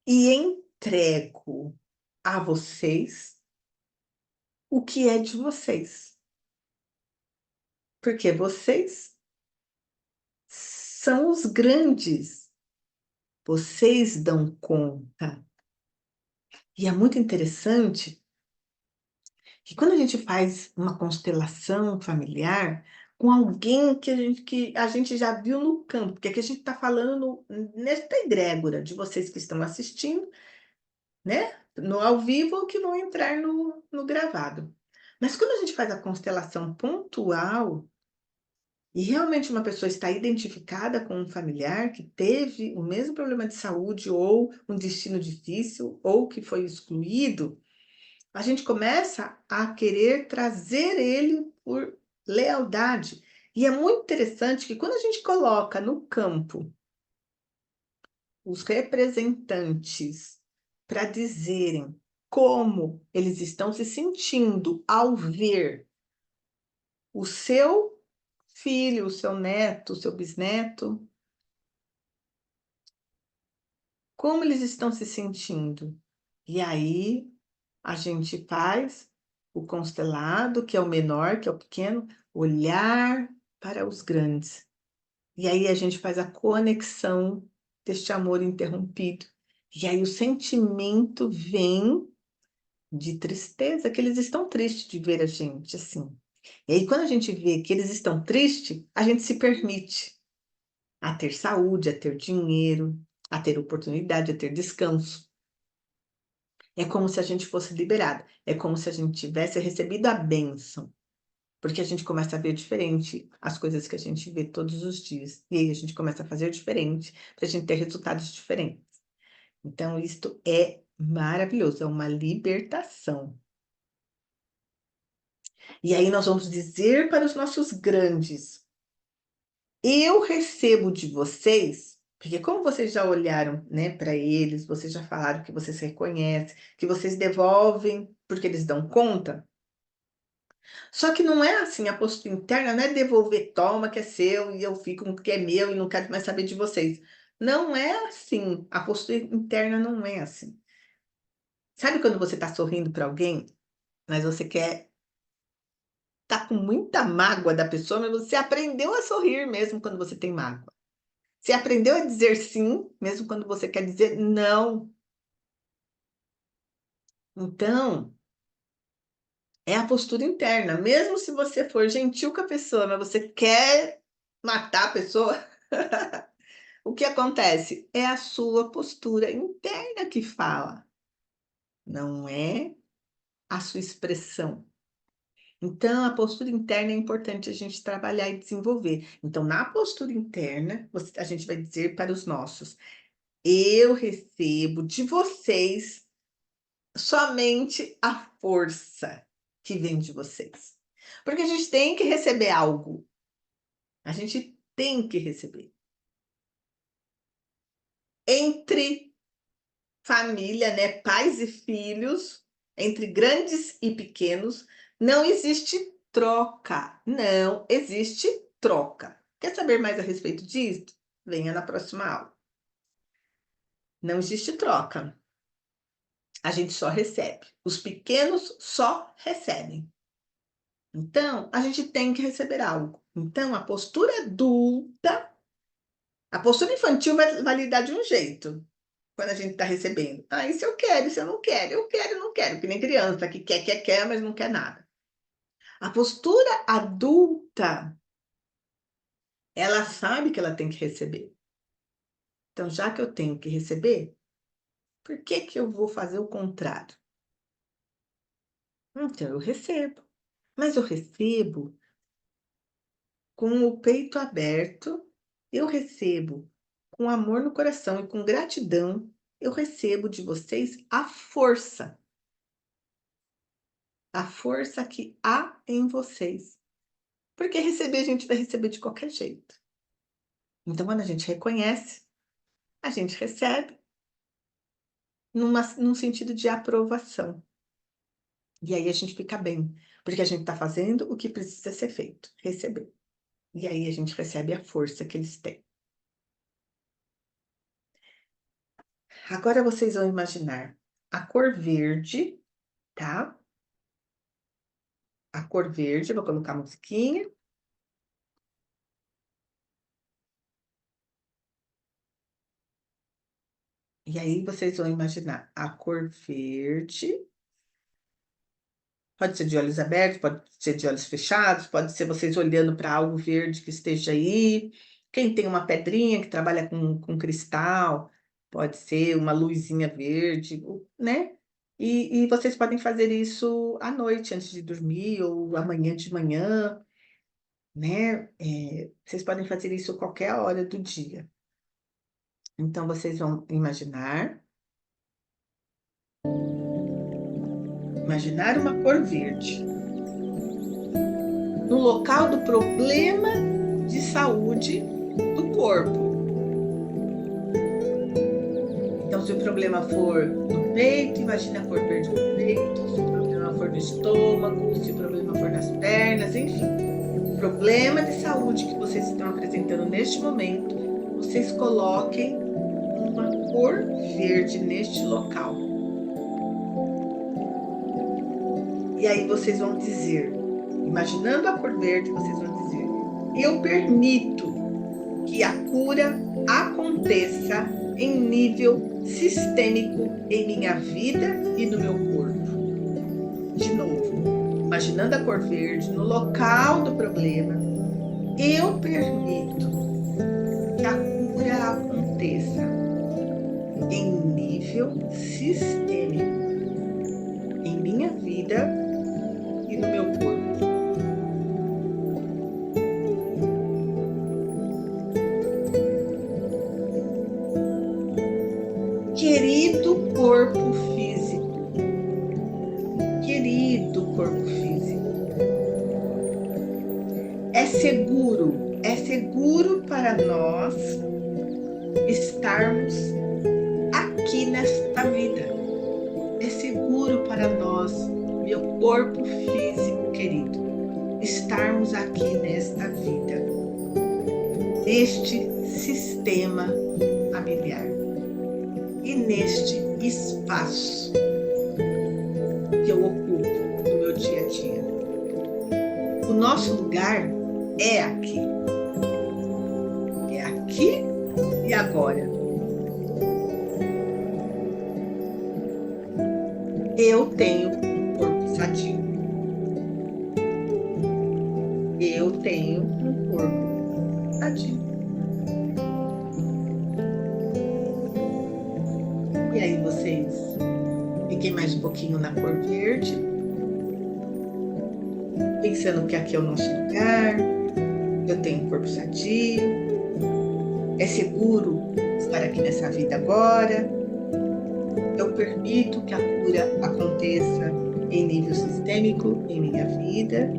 e entrego a vocês o que é de vocês. Porque vocês são os grandes. Vocês dão conta. E é muito interessante que quando a gente faz uma constelação familiar, com alguém que a gente já viu no campo, porque aqui a gente está falando nesta egrégora de vocês que estão assistindo, né? No ao vivo ou que vão entrar no gravado. Mas quando a gente faz a constelação pontual, e realmente uma pessoa está identificada com um familiar que teve o mesmo problema de saúde, ou um destino difícil, ou que foi excluído, a gente começa a querer trazer ele por lealdade. E é muito interessante que quando a gente coloca no campo os representantes para dizerem como eles estão se sentindo ao ver o seu filho, o seu neto, o seu bisneto, como eles estão se sentindo. E aí a gente faz o constelado, que é o menor, que é o pequeno, olhar para os grandes. E aí a gente faz a conexão deste amor interrompido. E aí o sentimento vem de tristeza, que eles estão tristes de ver a gente assim. E aí quando a gente vê que eles estão tristes, a gente se permite a ter saúde, a ter dinheiro, a ter oportunidade, a ter descanso. É como se a gente fosse liberado. É como se a gente tivesse recebido a bênção. Porque a gente começa a ver diferente as coisas que a gente vê todos os dias. E aí a gente começa a fazer diferente para a gente ter resultados diferentes. Então, isto é maravilhoso, é uma libertação. E aí nós vamos dizer para os nossos grandes: eu recebo de vocês, porque como vocês já olharam, né, para eles, vocês já falaram que vocês reconhecem, que vocês devolvem porque eles dão conta. Só que não é assim, a postura interna não é devolver, toma que é seu e eu fico com o que é meu e não quero mais saber de vocês. Não é assim, a postura interna não é assim. Sabe quando você está sorrindo para alguém, mas você quer tá com muita mágoa da pessoa, mas você aprendeu a sorrir mesmo quando você tem mágoa. Você aprendeu a dizer sim, mesmo quando você quer dizer não. Então, é a postura interna. Mesmo se você for gentil com a pessoa, mas você quer matar a pessoa, o que acontece? É a sua postura interna que fala, não é a sua expressão. Então, a postura interna é importante a gente trabalhar e desenvolver. Então, na postura interna, a gente vai dizer para os nossos: eu recebo de vocês somente a força que vem de vocês. Porque a gente tem que receber algo. A gente tem que receber. Entre família, né, pais e filhos, entre grandes e pequenos, não existe troca. Não existe troca. Quer saber mais a respeito disso? Venha na próxima aula. Não existe troca. A gente só recebe. Os pequenos só recebem. Então, a gente tem que receber algo. Então, a postura adulta, a postura infantil vai lidar de um jeito quando a gente está recebendo. Ah, isso eu quero, isso eu quero, não quero. Que nem criança que quer, mas não quer nada. A postura adulta, ela sabe que ela tem que receber. Então, já que eu tenho que receber, por que que eu vou fazer o contrário? Então, eu recebo. Mas eu recebo com o peito aberto, eu recebo com amor no coração e com gratidão, eu recebo de vocês a força que há em vocês. Porque receber a gente vai receber de qualquer jeito. Então, quando a gente reconhece, a gente recebe num sentido de aprovação. E aí a gente fica bem, porque a gente está fazendo o que precisa ser feito, receber. E aí a gente recebe a força que eles têm. Agora vocês vão imaginar a cor verde, tá? A cor verde, vou colocar a musiquinha. E aí vocês vão imaginar a cor verde Pode ser de olhos abertos, pode ser de olhos fechados, pode ser vocês olhando para algo verde que esteja aí. Quem tem uma pedrinha que trabalha com cristal, pode ser uma luzinha verde, né? E vocês podem fazer isso à noite, antes de dormir, ou amanhã de manhã, né? Vocês podem fazer isso a qualquer hora do dia. Então, vocês vão imaginar uma cor verde no local do problema de saúde do corpo. Então, se o problema for no peito, imagine a cor verde no peito. Se o problema for no estômago, se o problema for nas pernas, enfim. O problema de saúde que vocês estão apresentando neste momento, vocês coloquem uma cor verde neste local. E aí vocês vão dizer, imaginando a cor verde, vocês vão dizer: eu permito que a cura aconteça em nível sistêmico em minha vida e no meu corpo. De novo, imaginando a cor verde no local do problema, eu permito que a cura aconteça em nível sistêmico em minha vida e no meu corpo. Querido corpo físico, é seguro para nós estarmos aqui nesta vida. É seguro para nós, meu corpo físico querido, estarmos aqui nesta vida, neste sistema familiar e neste espaço que eu ocupo no meu dia a dia. O nosso lugar é aqui. É aqui e agora. Eu tenho um corpo sadio. Eu tenho um corpo sadio. E aí vocês fiquem mais um pouquinho na cor verde, pensando que aqui é o nosso lugar, eu tenho um corpo sadio, é seguro estar aqui nessa vida agora, eu permito que a cura aconteça em nível sistêmico em minha vida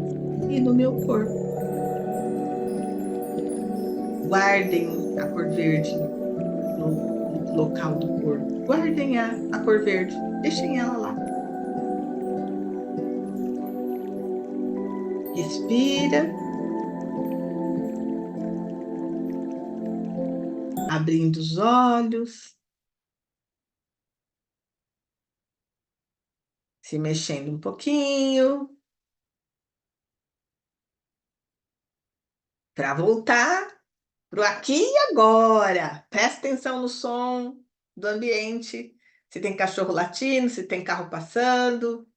e no meu corpo. Guardem a cor verde no local do corpo. Guardem a cor verde, deixem ela lá. Respira. Abrindo os olhos. Se mexendo um pouquinho. Para voltar pro aqui e agora. Presta atenção no som do ambiente. Se tem cachorro latindo, se tem carro passando.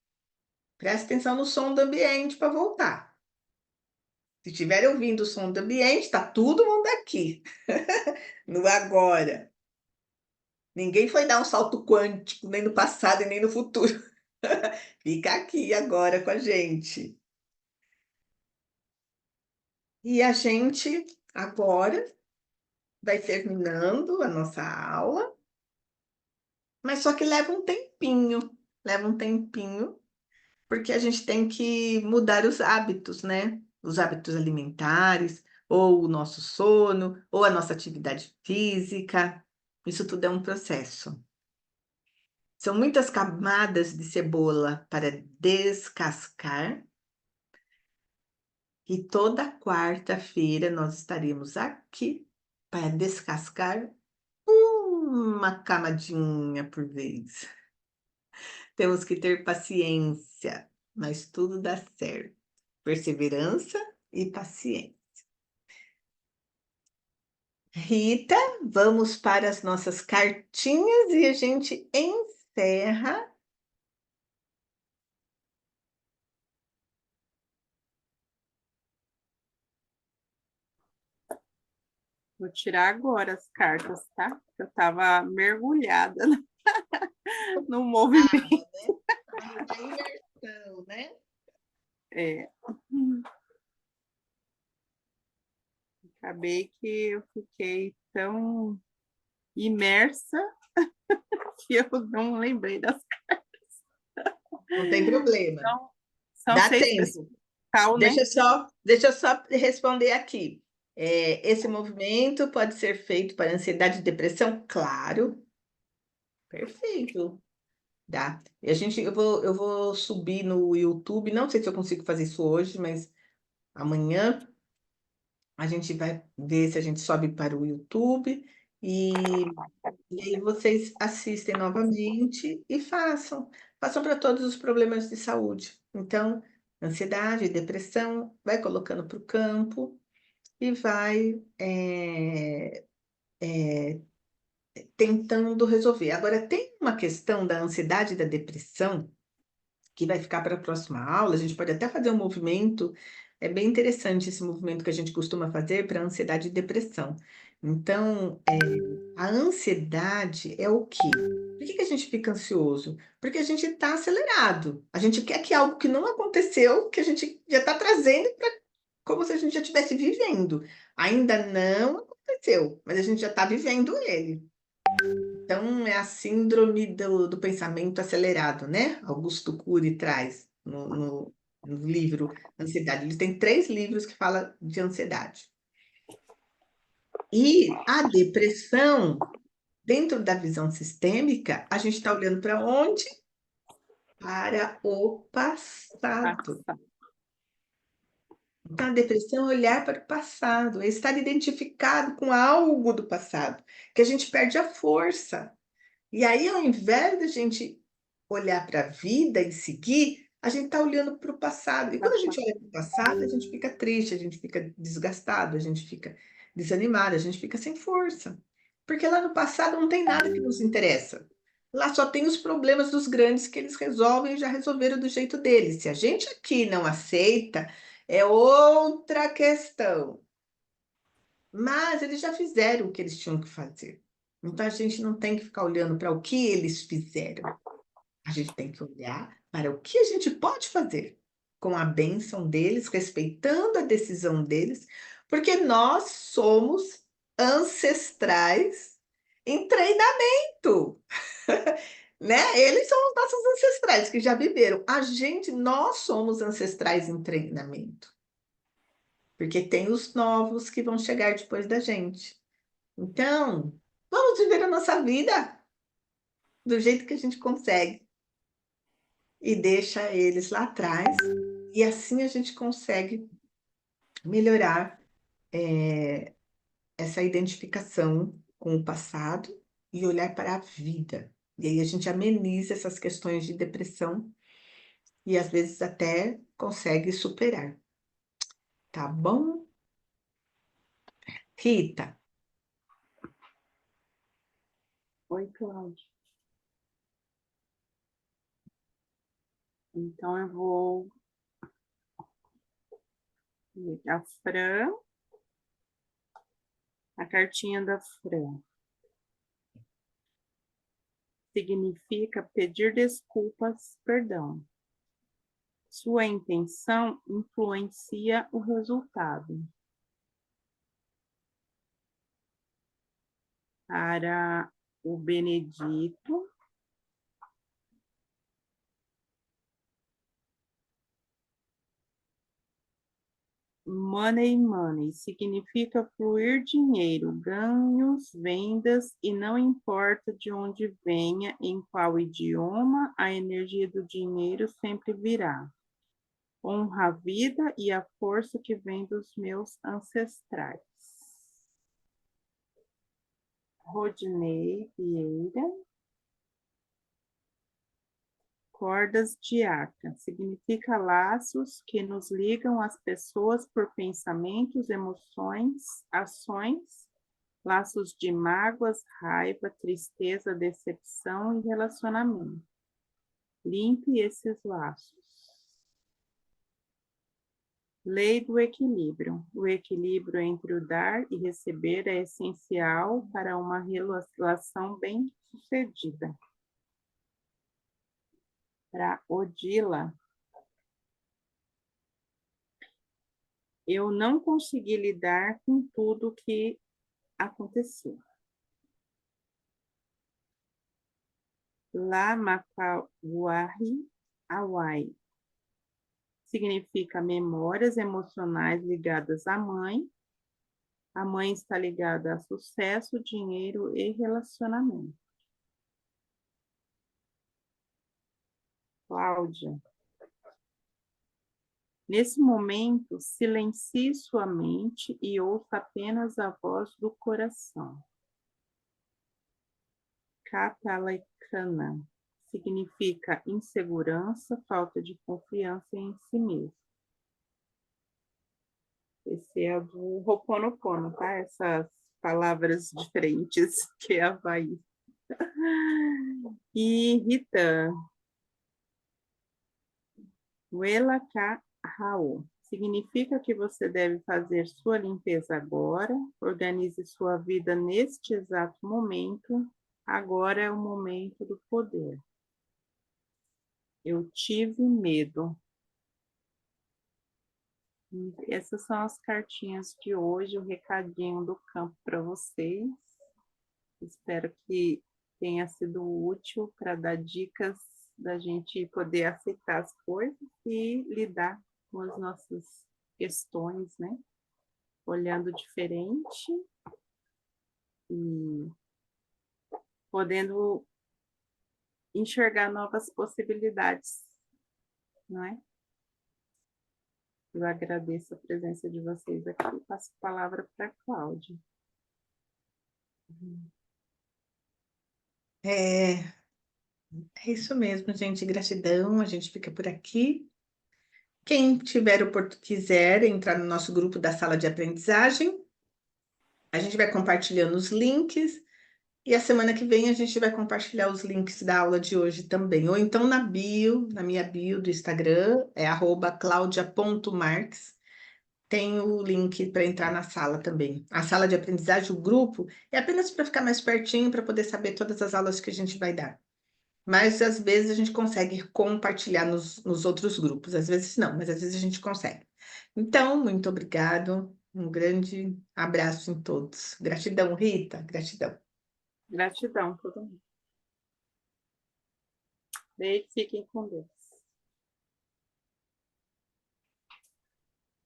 Presta atenção no som do ambiente para voltar. Se estiver ouvindo o som do ambiente, tá todo mundo aqui. No agora. Ninguém foi dar um salto quântico, nem no passado e nem no futuro. Fica aqui agora com a gente. E a gente agora vai terminando a nossa aula, mas só que leva um tempinho, porque a gente tem que mudar os hábitos, né? Os hábitos alimentares, ou o nosso sono, ou a nossa atividade física. Isso tudo é um processo. São muitas camadas de cebola para descascar. E toda quarta-feira nós estaremos aqui para descascar uma camadinha por vez. Temos que ter paciência, mas tudo dá certo. Perseverança e paciência. Rita, vamos para as nossas cartinhas e a gente encerra Vou tirar agora as cartas, tá? Eu estava mergulhada no movimento. A imersão, né? É. Acabei que eu fiquei tão imersa que eu não lembrei das Não tem problema. São, são Dá 6 pessoas, tempo. né? Deixa eu só responder aqui. Esse movimento pode ser feito para ansiedade e depressão? Claro. Perfeito. Dá. E eu vou subir no YouTube. Não sei se eu consigo fazer isso hoje, mas amanhã a gente vai ver se a gente sobe para o YouTube e, e aí vocês assistem novamente e façam. Façam para todos os problemas de saúde. Então, ansiedade, depressão, vai colocando para o campo e vai tentando resolver. Agora, tem uma questão da ansiedade e da depressão que vai ficar para a próxima aula. A gente pode até fazer um movimento, é bem interessante esse movimento que a gente costuma fazer para ansiedade e depressão. Então, a ansiedade é o quê? Por que que a gente fica ansioso? Porque a gente está acelerado. A gente quer que algo que não aconteceu, que a gente já está trazendo para como se a gente já estivesse vivendo. Ainda não aconteceu, mas a gente já está vivendo ele. Então, é a síndrome do pensamento acelerado, né? Augusto Cury traz no livro Ansiedade. Ele tem 3 livros que falam de ansiedade. E a depressão, dentro da visão sistêmica, a gente está olhando para onde? Para o passado. Então, a depressão é olhar para o passado, é estar identificado com algo do passado, que a gente perde a força. E aí, ao invés da gente olhar para a vida e seguir, a gente está olhando para o passado. E quando a gente olha para o passado, a gente fica triste, a gente fica desgastado, a gente fica desanimado, a gente fica sem força. Porque lá no passado não tem nada que nos interessa. Lá só tem os problemas dos grandes que eles resolvem e já resolveram do jeito deles. Se a gente aqui não aceita, é outra questão. Mas eles já fizeram o que eles tinham que fazer. Então a gente não tem que ficar olhando para o que eles fizeram. A gente tem que olhar para o que a gente pode fazer com a bênção deles, respeitando a decisão deles, porque nós somos ancestrais em treinamento, né? Eles são os nossos ancestrais que já viveram. Nós somos ancestrais em treinamento, porque tem os novos que vão chegar depois da gente. Então, vamos viver a nossa vida do jeito que a gente consegue e deixa eles lá atrás, e assim a gente consegue melhorar essa identificação com o passado e olhar para a vida. E aí a gente ameniza essas questões de depressão e às vezes até consegue superar, tá bom? Rita, Oi, Cláudia. Então, eu vou ler a Fran, a cartinha da Fran. Significa pedir desculpas, perdão. Sua intenção influencia o resultado. Para o Benedito, money, money significa fluir dinheiro, ganhos, vendas, e não importa de onde venha, em qual idioma, a energia do dinheiro sempre virá. Honra a vida e a força que vem dos meus ancestrais. Rodinei Vieira. Cordas de Aca significa laços que nos ligam às pessoas por pensamentos, emoções, ações, laços de mágoas, raiva, tristeza, decepção e relacionamento. Limpe esses laços. Lei do equilíbrio. O equilíbrio entre o dar e receber é essencial para uma relação bem-sucedida. Para Odila, eu não consegui lidar com tudo que aconteceu. La Macawahi, Hawaii. Significa memórias emocionais ligadas à mãe. A mãe está ligada a sucesso, dinheiro e relacionamento. Cláudia. Nesse momento, silencie sua mente e ouça apenas a voz do coração. Catalecana significa insegurança, falta de confiança em si mesmo. Esse é do Ho'oponopono, tá? Essas palavras diferentes que é Havaí. E Rita, Wela Ka Hao. Significa que você deve fazer sua limpeza agora, organize sua vida neste exato momento. Agora é o momento do poder. Eu tive medo. Essas são as cartinhas de hoje, o recadinho do campo para vocês. Espero que tenha sido útil para dar dicas da gente poder aceitar as coisas e lidar com as nossas questões, né? Olhando diferente e podendo enxergar novas possibilidades, não é? Eu agradeço a presença de vocês aqui e passo a palavra para a Cláudia. É isso mesmo, gente. Gratidão. A gente fica por aqui. Quem quiser entrar no nosso grupo da sala de aprendizagem, a gente vai compartilhando os links. E a semana que vem a gente vai compartilhar os links da aula de hoje também. Ou então na minha bio do Instagram, é @claudia.marques. Tem o link para entrar na sala também. A sala de aprendizagem, o grupo, é apenas para ficar mais pertinho, para poder saber todas as aulas que a gente vai dar. Mas às vezes a gente consegue compartilhar nos outros grupos. Às vezes não, mas às vezes a gente consegue. Então, muito obrigado. Um grande abraço em todos. Gratidão, Rita. Gratidão. Gratidão a todo mundo. Beijo, fiquem com Deus.